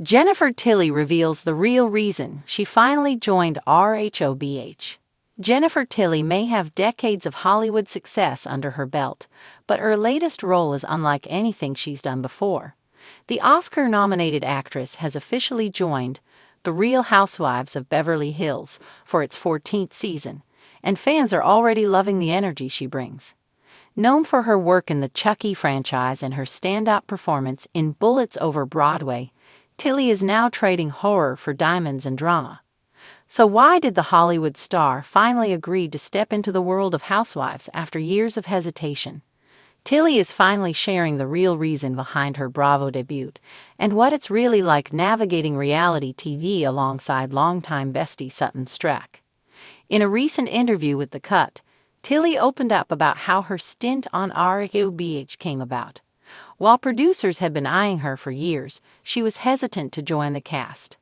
Jennifer Tilly reveals the real reason she finally joined RHOBH. Jennifer Tilly may have decades of Hollywood success under her belt, but her latest role is unlike anything she's done before. The Oscar-nominated actress has officially joined The Real Housewives of Beverly Hills for its 14th season, and fans are already loving the energy she brings. Known for her work in the Chucky franchise and her standout performance in Bullets Over Broadway, Tilly is now trading horror for diamonds and drama. So why did the Hollywood star finally agree to step into the world of housewives after years of hesitation? Tilly is finally sharing the real reason behind her Bravo debut and what it's really like navigating reality TV alongside longtime bestie Sutton Stracke. In a recent interview with The Cut, Tilly opened up about how her stint on RHOBH came about. While producers had been eyeing her for years, she was hesitant to join the cast.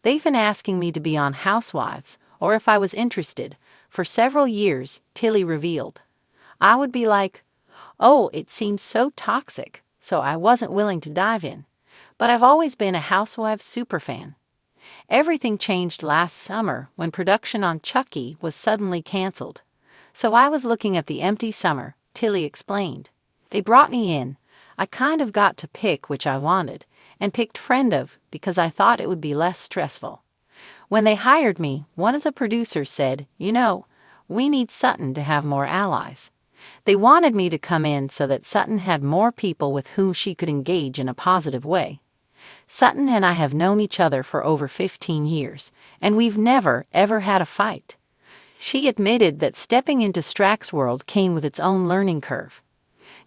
"They've been asking me to be on Housewives, or if I was interested, for several years," Tilly revealed. "I would be like, oh, it seems so toxic, so I wasn't willing to dive in. But I've always been a Housewives superfan. Everything changed last summer when production on Chucky was suddenly canceled. So I was looking at the empty summer," Tilly explained. "They brought me in. I kind of got to pick which I wanted, and picked Friend of because I thought it would be less stressful. When they hired me, one of the producers said, we need Sutton to have more allies. They wanted me to come in so that Sutton had more people with whom she could engage in a positive way. Sutton and I have known each other for over 15 years, and we've never, ever had a fight." She admitted that stepping into Stracke's world came with its own learning curve.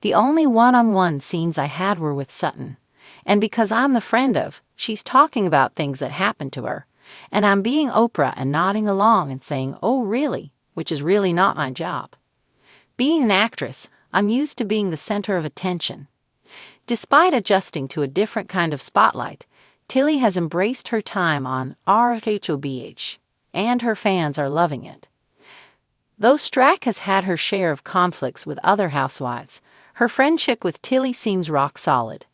"The only one-on-one scenes I had were with Sutton. And because I'm the friend of, she's talking about things that happened to her. And I'm being Oprah and nodding along and saying, oh, really, which is really not my job. Being an actress, I'm used to being the center of attention." Despite adjusting to a different kind of spotlight, Tilly has embraced her time on RHOBH, and her fans are loving it. Though Stracke has had her share of conflicts with other housewives, her friendship with Tilly seems rock solid.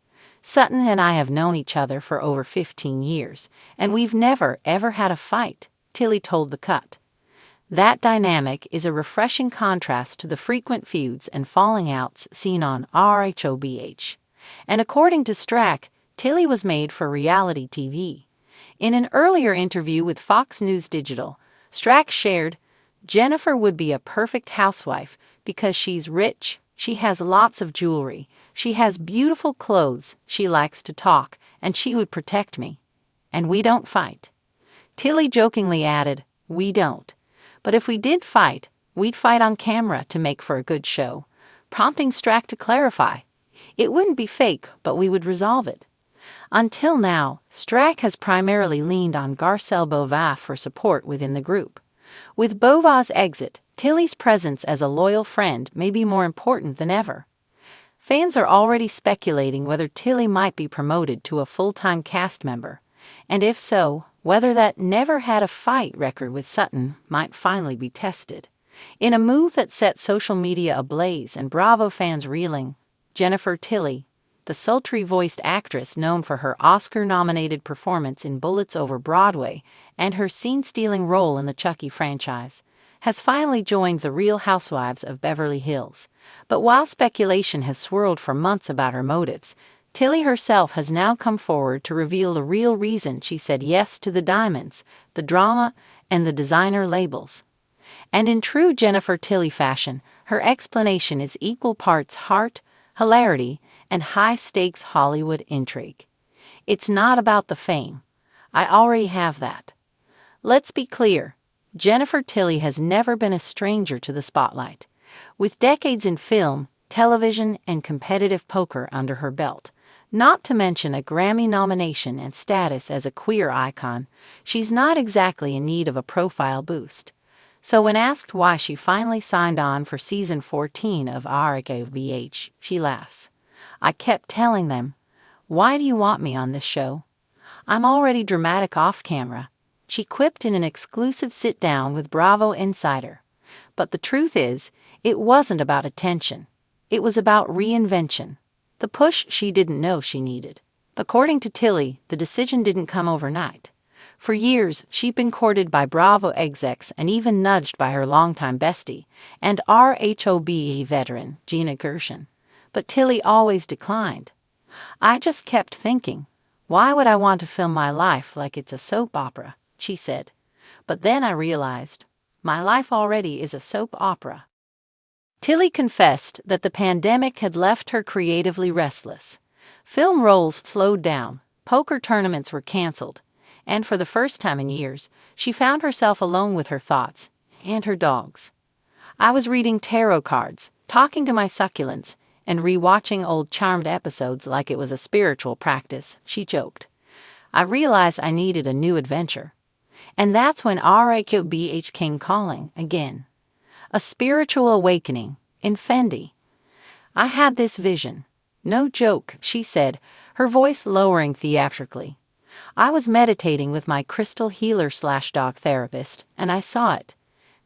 "Sutton and I have known each other for over 15 years, and we've never, ever had a fight," Tilly told The Cut. That dynamic is a refreshing contrast to the frequent feuds and falling outs seen on RHOBH. And according to Stracke, Tilly was made for reality TV. In an earlier interview with Fox News Digital, Stracke shared, "Jennifer would be a perfect housewife because she's rich, she has lots of jewelry, she has beautiful clothes, she likes to talk, and she would protect me. And we don't fight." Tilly jokingly added, "We don't. But if we did fight, we'd fight on camera to make for a good show," prompting Stracke to clarify, "It wouldn't be fake, but we would resolve it." Until now, Stracke has primarily leaned on Garcelle Beauvais for support within the group. With Beauvais' exit, Tilly's presence as a loyal friend may be more important than ever. Fans are already speculating whether Tilly might be promoted to a full-time cast member, and if so, whether that never-had-a-fight record with Sutton might finally be tested. In a move that set social media ablaze and Bravo fans reeling, Jennifer Tilly, the sultry-voiced actress known for her Oscar-nominated performance in Bullets Over Broadway and her scene-stealing role in the Chucky franchise, has finally joined The Real Housewives of Beverly Hills. But while speculation has swirled for months about her motives, Tilly herself has now come forward to reveal the real reason she said yes to the diamonds, the drama, and the designer labels. And in true Jennifer Tilly fashion, her explanation is equal parts heart, hilarity, and high-stakes Hollywood intrigue. "It's not about the fame. I already have that. Let's be clear, Jennifer Tilly has never been a stranger to the spotlight. With decades in film, television, and competitive poker under her belt, not to mention a Grammy nomination and status as a queer icon, she's not exactly in need of a profile boost." So when asked why she finally signed on for season 14 of RHOBH, she laughs. "I kept telling them, why do you want me on this show? I'm already dramatic off camera," she quipped in an exclusive sit-down with Bravo Insider. But the truth is, it wasn't about attention. It was about reinvention. The push she didn't know she needed. According to Tilly, the decision didn't come overnight. For years, she'd been courted by Bravo execs and even nudged by her longtime bestie and RHOBH veteran, Gina Gershon. But Tilly always declined. I just kept thinking, why would I want to film my life like it's a soap opera, she said. But then I realized, my life already is a soap opera. Tilly confessed that the pandemic had left her creatively restless. Film roles slowed down, poker tournaments were canceled, and for the first time in years, she found herself alone with her thoughts and her dogs. I was reading tarot cards, talking to my succulents, and rewatching old Charmed episodes like it was a spiritual practice, she joked. I realized I needed a new adventure. And that's when RHOBH came calling again. A spiritual awakening in Fendi. I had this vision. No joke, she said, her voice lowering theatrically. I was meditating with my crystal healer/dog therapist, and I saw it.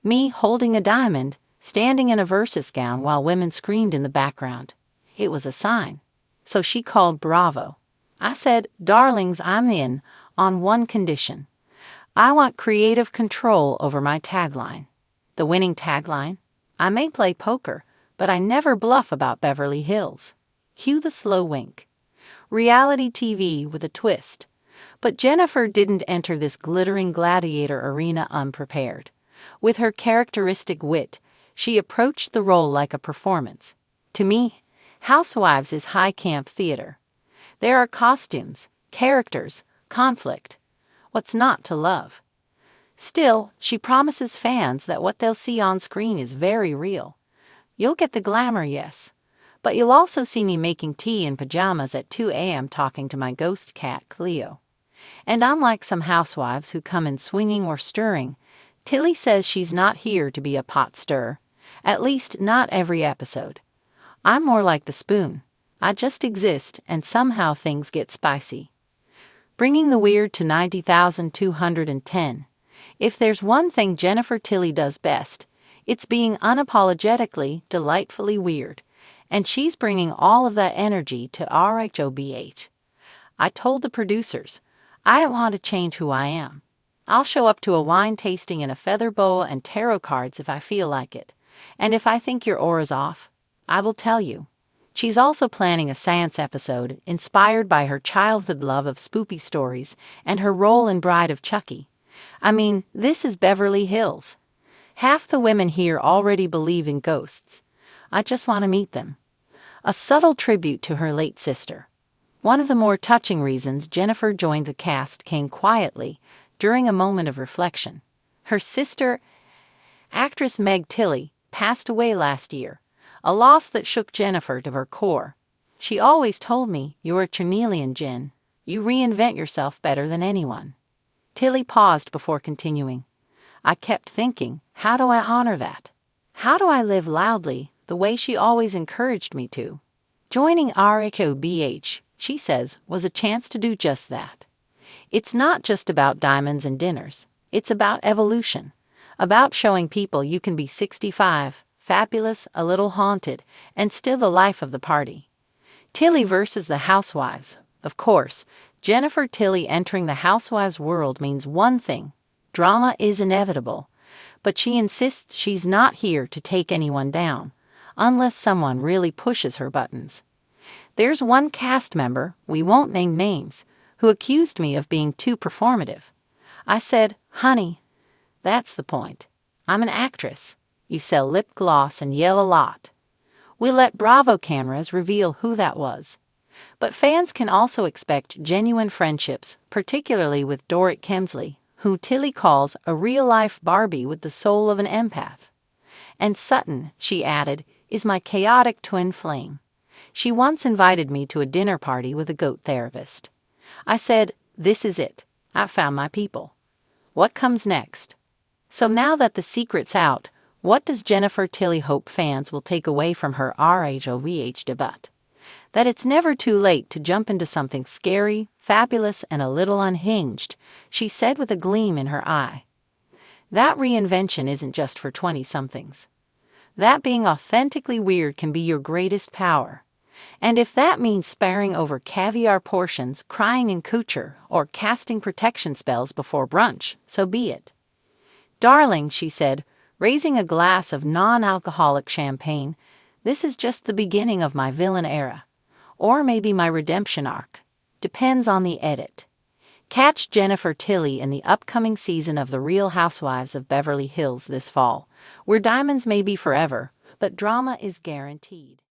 Me holding a diamond, standing in a versus gown while women screamed in the background. It was a sign. So she called Bravo. I said, darlings, I'm in, on one condition. I want creative control over my tagline. The winning tagline? I may play poker, but I never bluff about Beverly Hills. Cue the slow wink. Reality TV with a twist. But Jennifer didn't enter this glittering gladiator arena unprepared. With her characteristic wit, she approached the role like a performance. To me, Housewives is high camp theater. There are costumes, characters, conflict. What's not to love? Still, she promises fans that what they'll see on screen is very real. You'll get the glamour, yes. But you'll also see me making tea in pajamas at 2 a.m. talking to my ghost cat, Cleo. And unlike some housewives who come in swinging or stirring, Tilly says she's not here to be a pot stirrer. At least not every episode. I'm more like the spoon. I just exist and somehow things get spicy. Bringing the weird to 90,210. If there's one thing Jennifer Tilly does best, it's being unapologetically, delightfully weird. And she's bringing all of that energy to RHOBH. I told the producers, I don't want to change who I am. I'll show up to a wine tasting in a feather boa and tarot cards if I feel like it. And if I think your aura's off, I will tell you. She's also planning a seance episode inspired by her childhood love of spoopy stories and her role in Bride of Chucky. I mean, this is Beverly Hills. Half the women here already believe in ghosts. I just want to meet them. A subtle tribute to her late sister. One of the more touching reasons Jennifer joined the cast came quietly, during a moment of reflection. Her sister, actress Meg Tilly, passed away last year, a loss that shook Jennifer to her core. She always told me, you're a chameleon, Jen. You reinvent yourself better than anyone. Tilly paused before continuing. I kept thinking, how do I honor that? How do I live loudly, the way she always encouraged me to? Joining RHOBH, she says, was a chance to do just that. It's not just about diamonds and dinners. It's about evolution. About showing people you can be 65, fabulous, a little haunted, and still the life of the party. Tilly versus the Housewives. Of course, Jennifer Tilly entering the Housewives world means one thing. Drama is inevitable. But she insists she's not here to take anyone down, unless someone really pushes her buttons. There's one cast member, we won't name names, who accused me of being too performative. I said, honey, that's the point. I'm an actress. You sell lip gloss and yell a lot. We'll let Bravo cameras reveal who that was. But fans can also expect genuine friendships, particularly with Doric Kemsley, who Tilly calls a real-life Barbie with the soul of an empath. And Sutton, she added, is my chaotic twin flame. She once invited me to a dinner party with a goat therapist. I said, this is it. I've found my people. What comes next? So now that the secret's out, what does Jennifer Tilly hope fans will take away from her RHOBH debut? That it's never too late to jump into something scary, fabulous, and a little unhinged, she said with a gleam in her eye. That reinvention isn't just for 20-somethings. That being authentically weird can be your greatest power. And if that means sparring over caviar portions, crying in couture, or casting protection spells before brunch, so be it. Darling, she said, raising a glass of non-alcoholic champagne, this is just the beginning of my villain era. Or maybe my redemption arc. Depends on the edit. Catch Jennifer Tilly in the upcoming season of The Real Housewives of Beverly Hills this fall, where diamonds may be forever, but drama is guaranteed.